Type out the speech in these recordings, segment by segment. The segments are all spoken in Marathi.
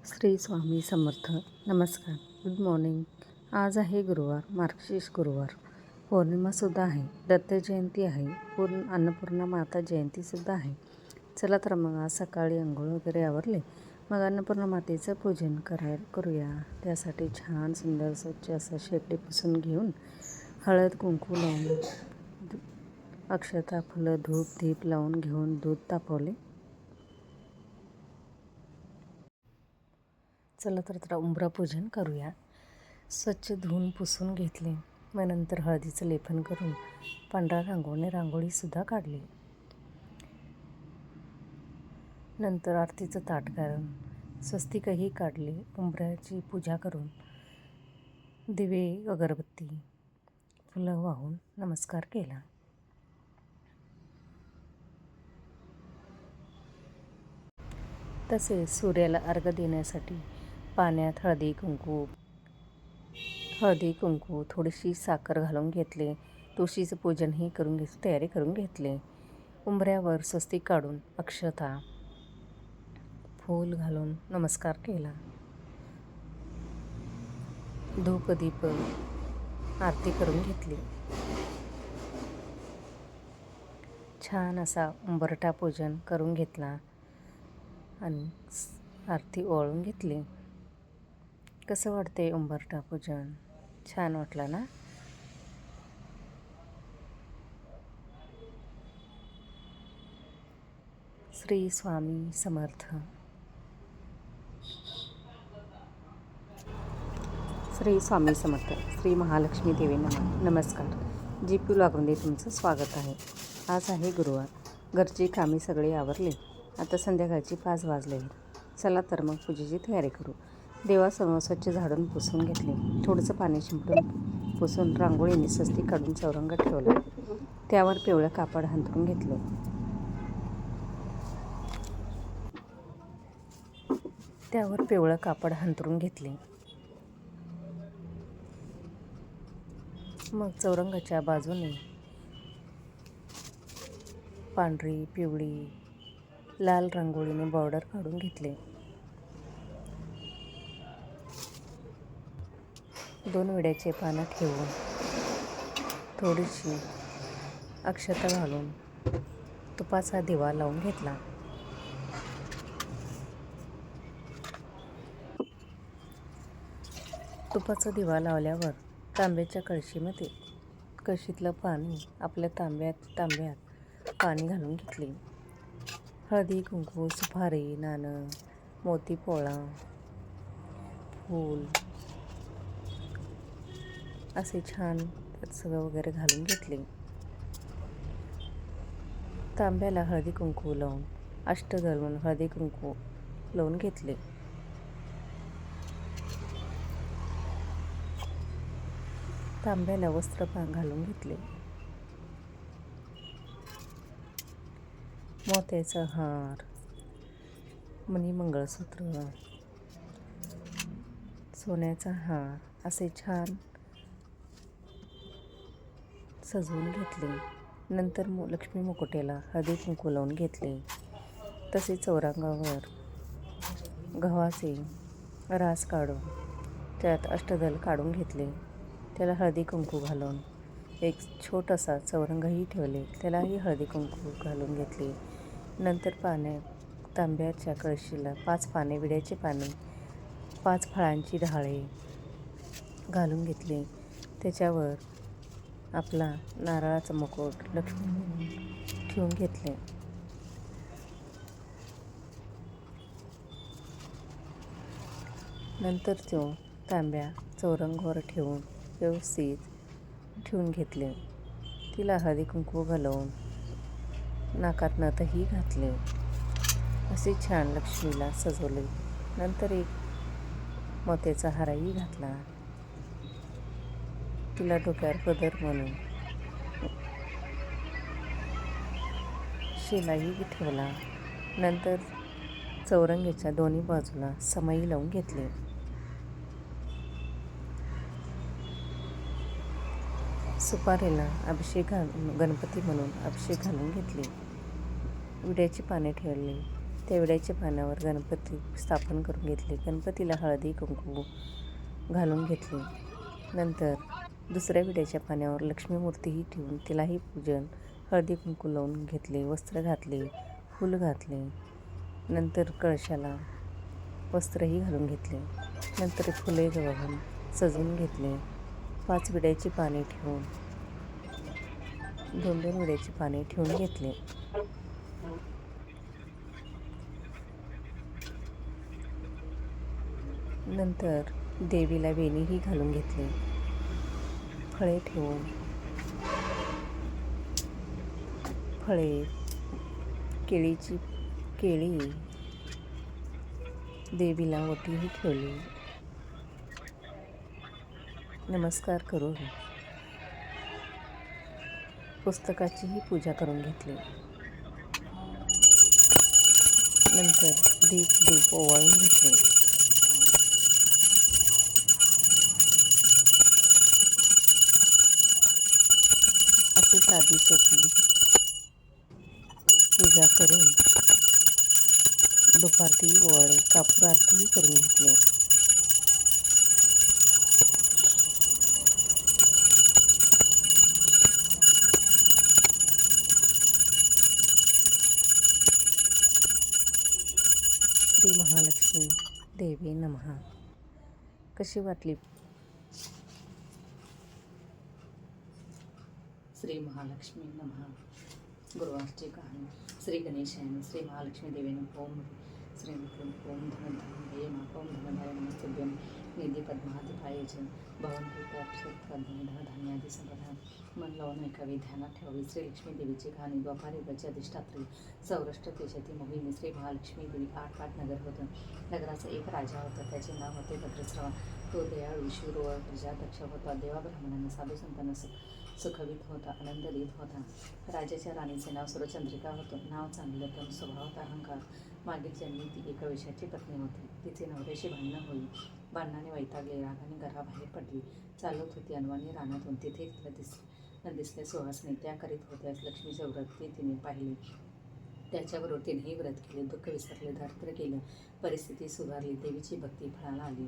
श्री स्वामी समर्थ. नमस्कार, गुड मॉर्निंग. आज आहे गुरुवार, मार्गशीर्ष गुरुवार. पौर्णिमासुद्धा आहे, दत्त जयंती आहे, अन्नपूर्णा माता जयंतीसुद्धा आहे. चला तर मग आज सकाळी अंघोळ वगैरे आवरले, मग अन्नपूर्णा मातेचं पूजन करूया. त्यासाठी छान सुंदर स्वच्छ असं शेपटी पुसून घेऊन हळद कुंकू लावून अक्षता फुलं धूप दीप लावून घेऊन दूध तापवले. चला तर उंबरा पूजन करूया. स्वच्छ धुवून पुसून घेतले, मग नंतर हळदीचं लेपन करून पांढऱ्या रांगोळीसुद्धा काढली. नंतर आरतीचं ताट करून स्वस्तिकही काढले. उंबऱ्याची पूजा करून दिवे अगरबत्ती फुलं वाहून नमस्कार केला. तसेच सूर्याला अर्घ्य देण्यासाठी पाण्यात हळदी कुंकू थोडीशी साखर घालून घेतले. तुळशीचं पूजनही करून तयारी करून घेतले. उंबऱ्यावर स्वस्तिक काढून अक्षता फूल घालून नमस्कार केला. धूप दीप आरती करून घेतली. छान असा उंबरठा पूजन करून घेतला आणि आरती ओवाळून घेतली. कसं वाटते उंबरठा पूजन? छान वाटलं ना? श्री स्वामी समर्थ. श्री स्वामी समर्थ. श्री महालक्ष्मी देवी नमस्कार. GP व्लॉगमध्ये तुमचं स्वागत आहे. आज आहे गुरुवार. घरची कामे सगळी आवरली. आता संध्याकाळची 5 वाजले. चला तर मग पूजेची तयारी करू. देवासमोर स्वच्छ झाडून पुसून घेतले. थोडंसं पाणी शिंपडून पुसून रांगोळीने स्वस्तिक काढून चौरंग ठेवला. त्यावर पिवळं कापड अंथरून घेतले. मग चौरंगाच्या बाजूने पांढरी, पिवळी, लाल रांगोळीने बॉर्डर काढून घेतले. 2 विड्याचे पानं ठेवून थोडीशी अक्षता घालून तुपाचा दिवा लावून घेतला. तुपाचा दिवा लावल्यावर तांब्याच्या कळशीतलं पाणी आपल्या तांब्यात पाणी घालून घेतले. हळदी कुंकू, सुपारी, नाणं, मोती पोळा, फूल असे छान सगळं वगैरे घालून घेतले. तांब्याला हळदी कुंकू लावून अष्ट घालून हळदी कुंकू लावून घेतले. तांब्याला वस्त्र घालून घेतले. मोत्याचा हार, मणी मंगळसूत्र, सोन्याचा हार असे छान सजवून घेतले. नंतर लक्ष्मी मुकुट्याला हळदी कुंकू लावून घेतले. तसेच चौरंगावर गव्हाचे रास काढून त्यात अष्टदल काढून घेतले. त्याला हळदी कुंकू घालून एक छोटासा चौरंगही ठेवले. त्यालाही हळदी कुंकू घालून घेतले. नंतर तांब्याच्या कळशीला 5 पाने, विड्याचे पाने, 5 फळांची डहाळे घालून घेतले. त्याच्यावर आपला नारळाचा मुकुट लक्ष्मी म्हणून ठेवून घेतले. नंतर तो तांब्या चौरंगावर ठेवून व्यवस्थित ठेवून घेतले. तिला हळदी कुंकू घालवून नाकात नथही घातले. असे छान लक्ष्मीला सजवले. नंतर एक मोत्याचा हारही घातला. तिला डोक्यावर पदर म्हणून शेलाही ठेवला. नंतर चौरंगाच्या दोन्ही बाजूला समई लावून घेतले. सुपारीला गणपती म्हणून अभिषेक घालून घेतले. विड्याची पाने ठेवली. त्या विड्याच्या पानावर गणपती स्थापन करून घेतले. गणपतीला हळदी कुंकू घालून घेतले. नंतर दुसऱ्या विड्याच्या पानावर लक्ष्मी मूर्तीही ठेवून तिलाही पूजन हळदी कुंकू लावून घेतले. वस्त्र घातले, फूल घातले. नंतर कळशाला वस्त्रही घालून घेतले. नंतर फुले वाहून सजवून घेतले. 5 विड्याची पाने ठेवून 2-2 विड्याची पाने ठेवून घेतले. नंतर देवीला वेणीही घालून घेतली. फळे ठेवून केळी देवीला ओटीही ठेवली. नमस्कार करून पुस्तकाचीही पूजा करून घेतली. नंतर दीप धूप ओवाळून घेतले. असे साधी सोपी पूजा करून दुपारती ओवाळी कापूर आरतीही करून घेतली. श्री महालक्ष्मी देवी नमः. कशी वाटली? श्री महालक्ष्मी नमः. गुरुवारची कहाणी. श्री गणेशायन श्री महालक्ष्मी देवेन ओम श्री विक्रम ओम धनधान्य ओम धनधाय नमस्तुभ्यं निधी पद्माधिपाय च धनधान्यादी संपदा. मन लावून ऐकावी, ध्यानात ठेवावी. श्री लक्ष्मी देवीची कहाणी. द्वापार युगाची अधिष्ठात्री सौराष्ट्र देशातील मोहिनी श्री महालक्ष्मी देवी. 8 नगर होतं. नगराचा एक राजा होता. त्याचे नाव होते भद्रश्रवा. तो दयाळू, शूर व प्रजादक्ष होता. देवा ब्राह्मणांना साधू संतांना सुखवित होता, आनंद देत होता. राजाच्या राणीचे नाव सुरचंद्रिका होतं. नाव चांगलं, पण स्वभावात अहंकार. मागील जन्मी ती एका वेश्याची पत्नी होती. तिचे नवऱ्याशी भांडणं होई. भांडणाने वैतागले, रागाने घराबाहेर पडली. चालत होती अनवाणी रानातून. तिथे तिला दिसले सुहासनी. त्या करीत होत्या लक्ष्मीचे व्रत. ते तिने पाहिले. त्याच्याबरोबर तिनेही व्रत केले. दुःख विसरले, दारिद्र्य गेलं, परिस्थिती सुधारली. देवीची भक्ती फळाला आली.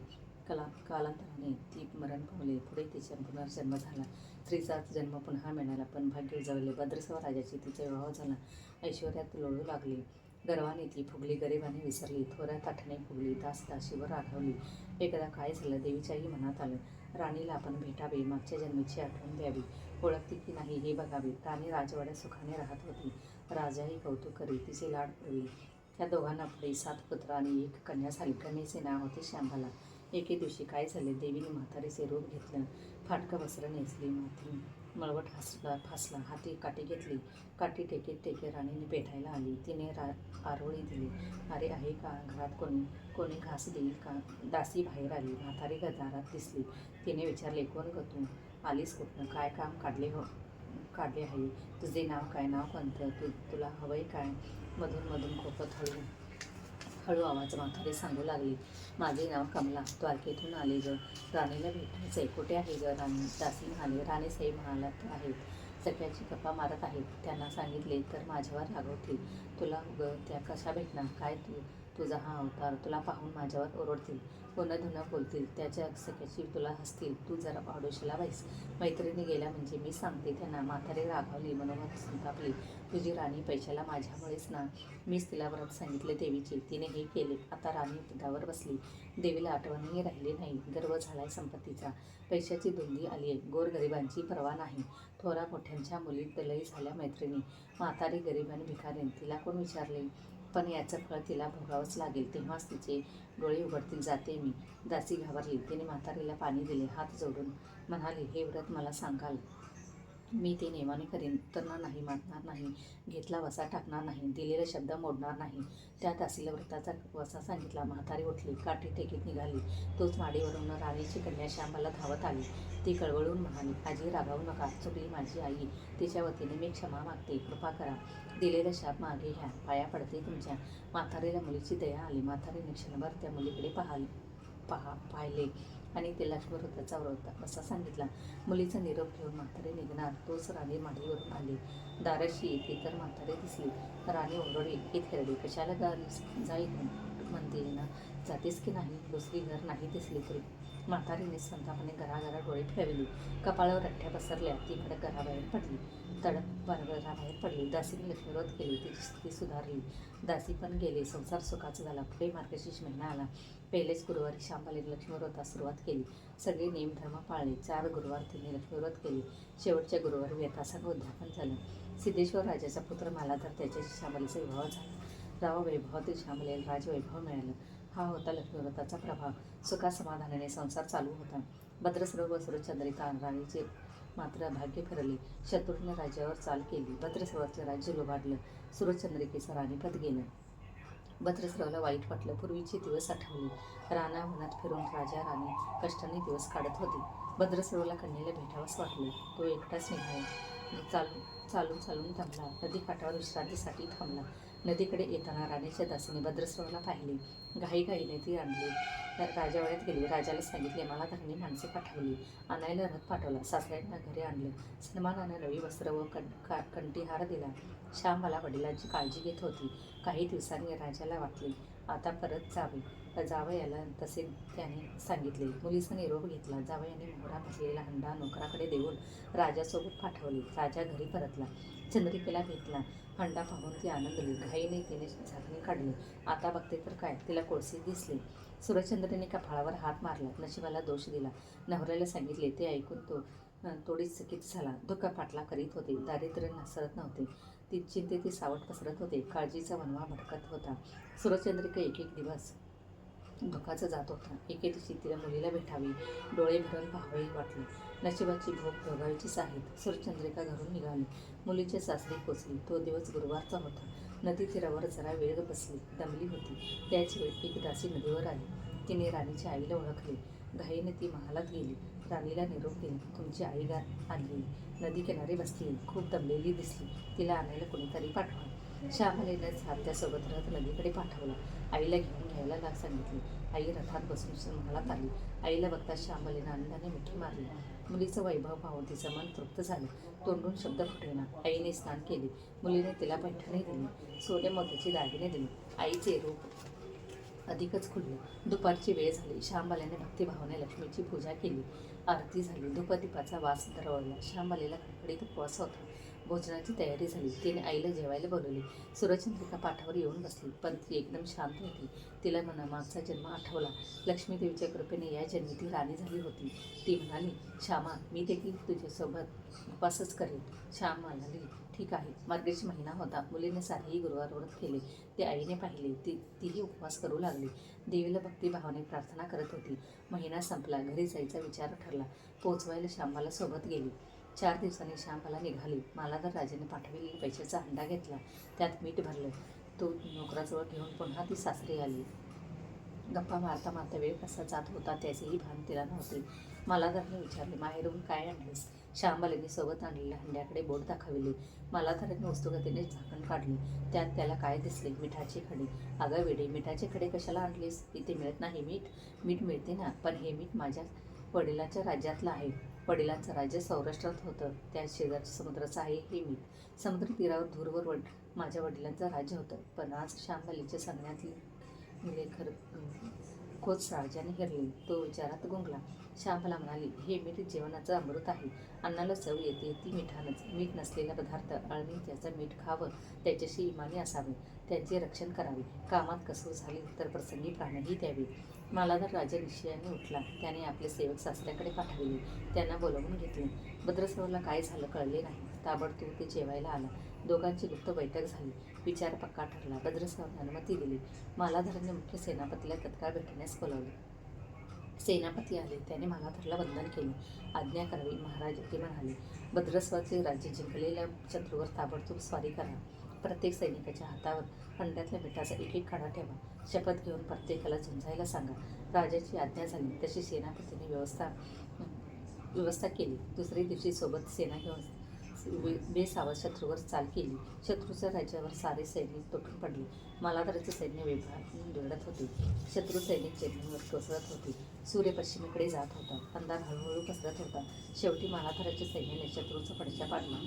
कालांतराने ती मरण पावली. पुढे तिचा पुनर्जन्म झाला. स्त्रीचाच जन्म पुन्हा मिळाला. पण भाग्य उजळले. भद्रश्रवा राजाची तिचा विवाह झाला. ऐश्वर्यात लोळू लागली. गर्वाने ती फुगली, गरिबाने विसरली, थोड्या ताठाने फुगली, दासीवर रागावली. एकदा काय झालं, देवीच्याही मनात आलं, राणीला आपण भेटावे, मागच्या जन्मीची आठवण द्यावी, ओळखते की नाही हे बघावे. राणी राजवाड्यात सुखाने राहत होती. राजाही कौतुक करी, तिचे लाड पुरवी. त्या दोघांना पुढे 7 पुत्र आणि 1 कन्या झाली. कन्येचे नाव होते शांबाला. एके दिवशी काय झाले, देवीने म्हातारीचे रूप घेतलं. फाटकं वस्त्र नेसली, माथी मळवट फासला, हाती काठी घेतली. काठी टेके राणीने भेटायला आली. तिने आरोळी दिली. अरे आहे का घरात कोणी घास देईल का? दासी बाहेर आली. म्हातारी दारात दिसली. तिने विचारले, कोण ग तू? आलीस कुठनं? काय काम काढले आहे? तुझे नाव काय? नाव कोणतं? तुला हवंय काय? मधून खोपत हळू आवाज म्हातारी सांगू लागली, माझे नाव कमला, द्वारकेतून आले ग. राणीला भेटायचंय. कुठे आहे ग राणी? दासी म्हणाली, राणीसाहेब महालात आहेत. सख्याची गप्पा मारत आहेत. त्यांना सांगितले तर माझ्यावर रागवतील. तुला ग त्या कशा भेटणार? काय तुझा हा अवतार? तुला पाहून माझ्यावर ओरडतील, धुणं बोलतील. त्याच्या सख्याची तुला हसतील. तू जरा आडोशीला व्हायस. मैत्रिणी गेल्या म्हणजे मी सांगते त्यांना. म्हातारी रागावली, मनोमत संतापली. तुझी राणी पैशाला माझ्यामुळेच ना. मीच तिला व्रत सांगितले देवीचे, तिने हे केले. आता राणी पदावर बसली. देवीला आठवणही राहिली नाही. गर्व झालाय संपत्तीचा. पैशाची धुंदी आलीय. गोरगरिबांची पर्वा नाही. थोरा मोठ्यांच्या मुली लई झाल्या मैत्रिणी. म्हातारी गरीब आणि भिकारीण. तिला कोण विचारले? पण याचं फळ तिला भोगावंच लागेल. तेव्हाच तिचे डोळे उघडतील. जाते मी. दासी घाबरली. तिने म्हातारीला पाणी दिले. हात जोडून म्हणाली, हे व्रत मला सांगाल? मी ते नेमाने करीन. उतरणार नाही, मागणार नाही, घेतला वसा टाकणार नाही, दिलेला शब्द मोडणार नाही. त्या दासीला व्रताचा वसा सांगितला. म्हातारी उठली, काठी टेकीत निघाली. तोच माडीवरून राणीची कन्या श्यामला धावत आली. ती कळवळून म्हणाली, आजी रागावू नका, चुकली माझी आई. तिच्या वतीने मी क्षमा मागते, कृपा करा. दिलेला शाप मागे घ्या, पाया पडते तुमच्या. म्हातारीला मुलीची दया आली. म्हातारीने क्षणभर त्या मुलीकडे पाहिले आणि ते लक्ष्मीवृत्ताचा व्रत असा सांगितला. मुलीचा निरोप घेऊन म्हातारे निघणार तोच राणी माडीवरून आली. दाराशी येते तर म्हातारे दिसली. राणी ओरडली की थेरडी कशाला जाईल म्हणते ना, जातेस की नाही? दुसरी घर नाही दिसली तरी. म्हातारीने संतापाने घराघरा डोळे फिरविली. कपाळावर रठ्ठ्या पसरल्या. ती भडक घराबाहेर पडली. तडक घराबाहेर पडली. दासीने लक्ष्मीव्रत केली. तिची स्थिती सुधारली. दासी पण गेली. संसार सुखाचा झाला. पुढे मार्गशीर्ष महिना आला. पहिलेच गुरुवारी शांबालीने लक्ष्मीव्रतास सुरुवात केली. सगळे नियमधर्म पाळले. 4 गुरुवार तिने लक्ष्मीव्रत केले. शेवटच्या गुरुवारी यथासांग उद्यापन झालं. सिद्धेश्वर राजाचा पुत्र मालाधर त्याच्याशी शांबालीचा विवाह झाला. राव वैभवातील शांबलीला राजवैभव मिळालं. हा होता लक्ष्मीव्रताचा प्रभाव. सुखासमाधानाने संसार चालू होता. भद्रसरोवर व सुरचंद्रिका राणीचे मात्र भाग्य फिरले. शत्रूने राज्यावर चाल केली. भद्रसरोवरचे राज्य लुबाडलं. सुरचंद्रिकेचं राणीपद गेलं. भद्रसरोवरला वाईट वाटलं. पूर्वीचे दिवस आठवले. रानावनात फिरून राजा राणी कष्टाने दिवस काढत होते. भद्रसरोवरला कन्येला भेटावंच वाटलं. तो एकटाच निघाला. चालून थांबला. नदी काठावर विश्रांतीसाठी थांबला. नदीकडे येताना राणीच्या दासीने भद्रसरोवरला पाहिले. घाईघाईने ती आणली. राजवाड्यात गेली. राजाला सांगितले, मला धरणी माणसे पाठवली. आणायला रथ पाठवला. सासऱ्यांना घरी आणलं. सन्मानानं नवी वस्त्र व कंठीहार दिला. श्यामबाला वडिलांची काळजी घेत होती. काही दिवसांनी राजाला वाटले आता परत जावे. जावयाला तसे त्याने सांगितले. मुलीचा निरोप घेतला. जावयाने मोहरा भरलेला हंडा नोकराकडे देऊन राजासोबत पाठवले. राजा घरी परतला. चंद्रिकेला भेटला. हंडा पाहून ती आनंदली. घाईने तिने झाकणे काढले. आता बघते तर काय, तिला कोळसे दिसले. सुरचंद्रने कपाळावर हात मारला. नशिबाला दोष दिला. नवऱ्याला सांगितले. ते ऐकून तोडीच चकित झाला. दुःख पाठला करीत होते. दारिद्र्य नासरत नव्हते. ती चिंतेत सावट पसरत होते. काळजीचा वणवा भटकत होता. सुरचंद्रिका एक दिवस दुःखाचा जात होता. एके दिवशी तिला मुलीला भेटावी, डोळे भरून पाहावे वाटले. नशिबाची भोग भोगायचीच आहेत. सुरचंद्रिका घरून निघाली. मुलीच्या सासरी पोचली. तो दिवस गुरुवारचा होता. नदी तीरावर जरा वेळ बसली. दमली होती. त्याच वेळी एक दासी नदीवर आली. तिने राणीच्या आईला ओळखले. घाईने ती महालात गेली. राणीला निरोप दिला. तुमची आई आली. नदी किनारी बसली. खूप दमलेली दिसली. तिला आणायला कोणीतरी पाठवा. श्यामलीने त्यासोबत रथ नदीकडे पाठवला. आईला घ्यायला सांगितले. आई रथात बसून महालात आली. आईला बघताच श्यामलीने आनंदाने मिठी मारली. मुलीचं वैभव पाहून तिचं मन तृप्त झालं. तोंडून शब्द फुटेना. आईने स्नान केले. मुलीने तिला पैठणी दिली. सोने मोत्याची दागिने दिली. आईचे रूप अधिकच खुलले. दुपारची वेळ झाली. श्यामबाल्याने भक्तिभावाने लक्ष्मीची पूजा केली. आरती झाली. धूपदीपाचा वास दरवळला. श्यामबालेला कडकडीत उपवास होता. भोजनाची तयारी झाली. तिने आईला जेवायला बोलवले. सुरचंद्रिका पाठावर येऊन बसली. पण ती एकदम शांत होती. तिला मागचा जन्म आठवला. लक्ष्मीदेवीच्या कृपेने या जन्मी ती राणी झाली होती. ती म्हणाली, श्यामा, मी देखील तुझ्यासोबत उपवासच करेन. श्याम म्हणाली, ठीक आहे. मार्गशीर्ष महिना होता. मुलीने सारेही गुरुवार व्रत केले. ते आईने पाहिले. तीही उपवास करू लागली. देवीला भक्तिभावाने प्रार्थना करत होती. महिना संपला. घरी जायचा विचार ठरला. पोचवायला श्यामबाला सोबत गेली. 4 दिवसांनी श्यामबाला निघाली. मालाधर राजाने पाठविलेला पैशाचा हंडा घेतला. त्यात मीठ भरलं. तो नोकराजवळ घेऊन पुन्हा ती सासरी आली. गप्पा मारता मारता वेळ कसा जात होता त्याचेही भान तिला नव्हते. मालाधराने विचारले, माहेरून काय आणलेस? श्यामबालेने सोबत आणलेल्या हंड्याकडे बोट दाखविले. मालाधराने वस्तुगतीने झाकण काढले. त्यात त्याला काय दिसले? मिठाचे खडे. अगं वेडे, मिठाचे खडे कशाला आणलेस? इथे मिळत नाही मीठ? मीठ मिळते ना, पण हे मीठ माझ्या वडिलांच्या राज्यातलं आहे. वडिलांचं राज्य सौराष्ट्रात होतं. त्या शेजारच्या समुद्राचं आहे हे मीठ. समुद्र तीरावर धूरवर माझ्या वडिलांचं राज्य होतं. पण आज श्यामबालेच्या सांगण्यातली खोच राजाने हेरली. तो विचारात गुंगला. श्यामबाला म्हणाली, हे मीठ जीवनाचं अमृत आहे. अन्नाला चव येते ती मिठानंच. मीठ नसलेला पदार्थ आळणी त्याचं मीठ खावं. त्याच्याशी इमानी असावे. त्यांचे रक्षण करावे. कामात कसूर झाली तर प्रसंगी प्राणही द्यावे. मालाधर राजा निश्चयाने उठला. त्याने आपले सेवक सासऱ्याकडे पाठविले. त्यांना बोलावून घेतले. भद्रसरोवरला काय झालं कळले नाही. ताबडतोब ते जेवायला आला. दोघांची गुप्त बैठक झाली. विचार पक्का ठरला. भद्रसरोवरने अनुमती दिली. मालाधराने मुख्य सेनापतीला तत्काळ भेटण्यास बोलावले. सेनापती आले. त्याने मालाधरला वंदन केले. आज्ञा करावी महाराज, ते म्हणाले. भद्रसरोवरचे राज्य जिंकलेल्या शत्रूवर ताबडतोब स्वारी करा. प्रत्येक सैनिकाच्या हातावर हंड्यातल्या मिठाचा एक खडा ठेवा. शपथ घेऊन प्रत्येकाला झुंजायला सांगा. राजाची आज्ञा झाली तशी सेनापतीने व्यवस्था केली. दुसरे दिवशी सोबत सेना घेऊन बेसावध शत्रूवर चाल केली. शत्रूच्या राज्यावर सारे सैनिक तुटून पडले. मालाधराचे सैन्य विभागून लढत होते. शत्रू सैनिक जमिनीवर कोसळत होते. सूर्य पश्चिमेकडे जात होता. अंधार हळूहळू पसरत होता. शेवटी मालाधराच्या सैन्याने शत्रूचा पडशा पाडला.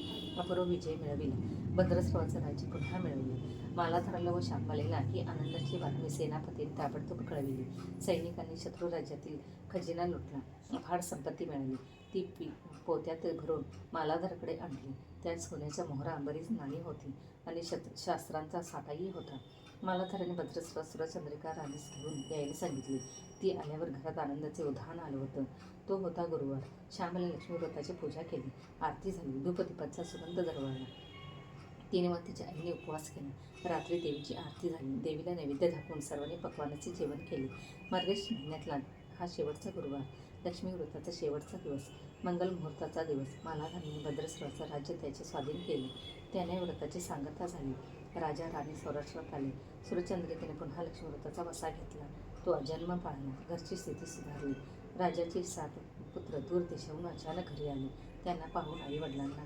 अपूर्व विजय मिळविला. भद्रस्वाचं राज्य पुन्हा मिळवलं. मालाधराला व शांबालेला ही आनंदाची बातमी सेनापतीने ताबडतोब कळविली. सैनिकांनी शत्रू राज्यातील खजिना लुटला. अफाट संपत्ती मिळाली. ती पोत्यात भरून मालाधराकडे आणली. त्यात सोन्याच्या मोहरा, बरीच नाणी होती आणि शास्त्रांचा साठाही होता. मालाधराने भद्रस्वास सुरचंद्रिका राणीस घेऊन यायला सांगितले. ती आल्यावर घरात आनंदाचे उधाण आलं होतं. तो होता गुरुवार. श्यामला लक्ष्मी व्रताची पूजा केली. आरती झाली. धूपदीपांचा सुगंध दरवळला. तिने व तिच्या आईने उपवास केला. रात्री देवीची आरती झाली. देवीला नैवेद्य दाखवून सर्वांनी पक्वानाचे जेवण केले. मार्गशीर्ष महिन्यातला हा शेवटचा गुरुवार. लक्ष्मी व्रताचा शेवटचा दिवस. मंगल मुहूर्ताचा दिवस. मालाधराने भद्रस्वाचं राज्य त्याचे स्वाधीन केले. त्याने व्रताची सांगता झाली. राजा राणी सौराष्ट्रात आले. सुरचंद्रिकेने पुन्हा लक्ष्मी व्रताचा वसा घेतला. तो अजन्म पाळला. घरची स्थिती सुधारली. राजाचे 7 पुत्र दूर देशाहून अचानक घरी आले. त्यांना पाहून आई वडिलांना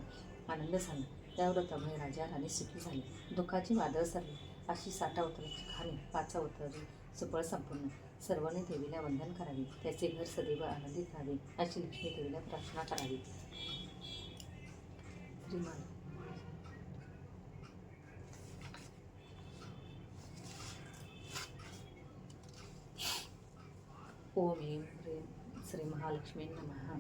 आनंद झाला. त्या व्रतामुळे राजा राणी सुखी झाले. दुःखाची वादळ सरली. अशी 6 अवताराची कहाणी 5 अवतारी सुफळ संपूर्ण. सर्वांनी देवीला वंदन करावे. त्याचे घर सदैव आनंदित राहावे अशी लक्ष्मी देवीला प्रार्थना करावी. श्रीमान ओम ऐं ह्रीं श्री महालक्ष्मी नमः.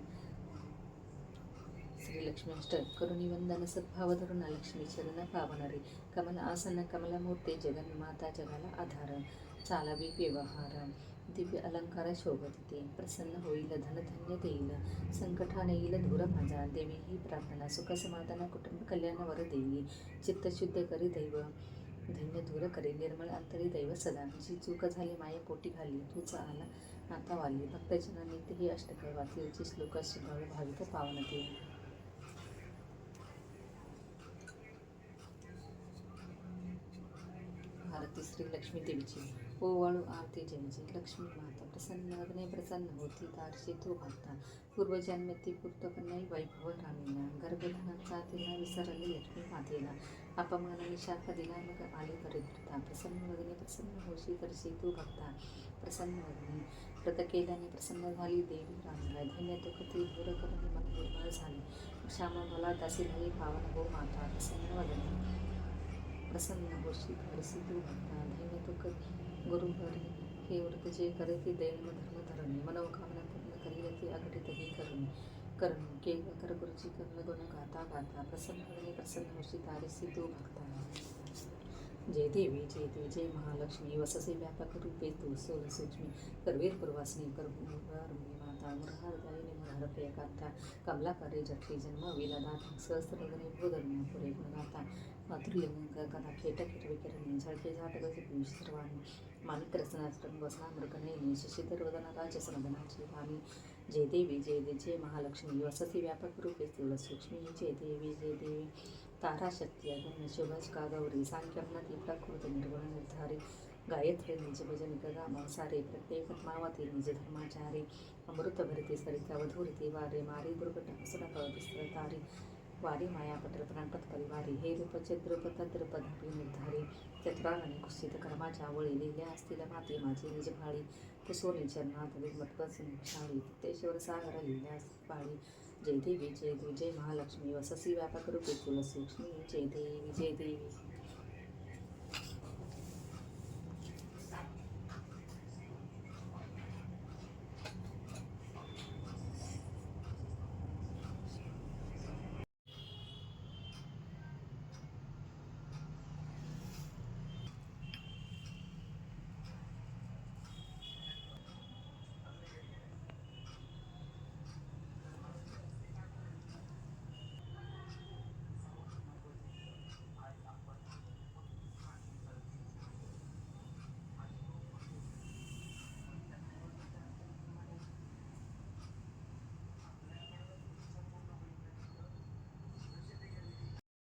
श्री लक्ष्मीष्टक. करुणिवंदन सद्भावधरुणा लक्ष्मी चरण पावनरे. कमल आसन कमलमूर्ती जगन्माता जगाला आधार. चालावी व्यवहार दिव्य अलंकार शोभते. प्रसन्न होईल धनधान्य देईल. संकटाने येईल दूर माझा. देवी ही प्रार्थना सुख समाधान कुटुंब कल्याण वर देई. चित्तशुद्ध करी दैव धन्य दूर करी. निर्मळ अंतरी दैव सदा. जी चूक झाली माये पोटी घाली. तूच आला आता वाली. भक्तजना नित्य ही अष्टक वाचली. जी श्लोक श्रद्धाळू भाविक पावनते. आरती श्री लक्ष्मी देवीची. ओवाळू आरती जयची. लक्ष्मी माता प्रसन्न अग्ने प्रसन्न होती. तारशी तू भक्ता. पूर्वजन्मती पूर्तकन्याई वैभव रामीना. गर्भधनाचा तिला विसरली लक्ष्मी मातेला. अपमानाने शाप दिला मग आली परित्रता. प्रसन्न अग्ने प्रसन्न होशी करशी तू भक्ता. प्रसन्न अग्ने व्रत केल्याने प्रसन्न झाली देवी रामला. धन्य दुःख ती दूर करून मन निर्मळ झाले. श्यामा मला दासी झाली पावन हो माता. प्रसन्न अग्ने प्रसन्न होशी करसी तू भक्ता. धैर्य दुःख गुरु हरी. हे व्रत जे करे ती दैन्य धर्म धरणे. मनोकामना पूर्ण करील ती अघटित ही करुणी. केवळ कर गुरुची कर्ण गुण गाता गाता. प्रसन्न प्रसन्न होशी तारीसी तू भक्ता. जय देवी जय देवी जय महालक्ष्मी. वससे व्यापक रूपे तू सोल सूक्ष्मी. करवीर पूर्वासनी करमी माता. मुरहारदायिनी मुरहर प्रियकांता. कमलाकारे जठरी जन्म विलदाता. सहस्रगणे भूधर्म पुरे गुणगाता. मातृलिंग कदा खेट किरविकिरणी. झळके झाट गज सर्वाणी. माणिक रचना रंग वसना मृगनयनी. शशीधर वदना राजसनदनाची वाणी. जय देवी जय देवी जय महालक्ष्मी. वसती व्यापक रूपे स्थूल सूक्ष्मी. जय देवी जय देवी. ताराशक्ती अगम्य शुभज का गौरी. सांख्यम्नती प्रकृत निर्गुण निर्धारी. गायत्री निज भजनिक गामासारे. प्रत्येक पद्मावती निज धर्माचारी. अमृत भरती सरिता वधूरती वारे. मारी दुर्घट हसुर विस्तृतारी. वारी माया पटर प्राणपत परिवारी. हे रूप चद्रूप तद्रूप धापी निर्धारी. चतुरांगणी कुस्सित कर्माच्या वळी. लिहिल्या असतील माती माझी निज भाळी. कुसोनी चरणात विमटपसून शाळी. तेश्वर सागर लिहिल्यास पाळी. जय देवी जय देवी जय महालक्ष्मी. वससी व्यापक रूपे तुल सूक्ष्मी. जय देवी जय देवी.